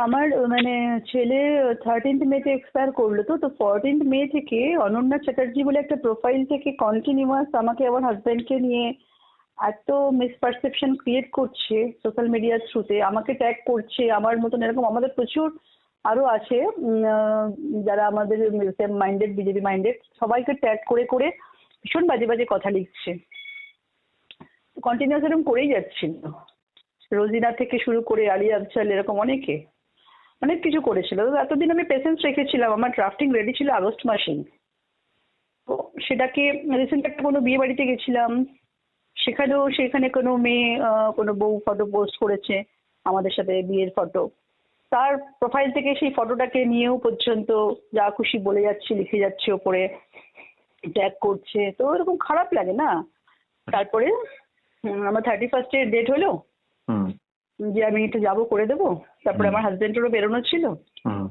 আমার মানে ছেলে 13th মেতে এক্সপায়ার করলো, তো তো 14th মে থেকে অনন্যা চ্যাটার্জি বলে একটা প্রোফাইল থেকে কন্টিনিউয়াস আমাকে আমার হাজবেন্ডকে নিয়ে এত মিসপারসেপশন ক্রিয়েট করছে সোশ্যাল মিডিয়ার থ্রুতে, আমাকে ট্যাগ করছে। আমার মতন এরকম আমাদের প্রচুর আরো আছে যারা আমাদের সেম মাইন্ডেড, বিজেপি মাইন্ডেড, সবাইকে ট্যাগ করে করে ভীষণ বাজে বাজে কথা লিখছে। কন্টিনিউয়াস এরকম করেই যাচ্ছিল। রোজিনা থেকে শুরু করে আলিয়া আফজাল এরকম অনেকে অনেক কিছু করেছিল। তো এতদিন আমি পেশেন্স রেখেছিলাম, আমার ড্রাফটিং রেডি ছিল আগস্ট মাসেই। তো সেটাকে রিসেন্ট একটা কোনো বিয়ে বাড়িতে গেছিলাম, সেখানে কোনো মেয়ে কোনো বউ ফটো পোস্ট করেছে আমাদের সাথে বিয়ের ফটো, তার প্রোফাইল থেকে সেই ফটোটাকে নিয়েও পর্যন্ত যা খুশি বলে যাচ্ছে, লিখে যাচ্ছে, ওপরে ট্যাগ করছে। তো এরকম খারাপ লাগে না? তারপরে আমার 31st ডেট হলো হুম যে আমি একটু যাবো করে দেবো, তারপরে আমার হাজবেন্ডেরও বেরোনো ছিল। হুম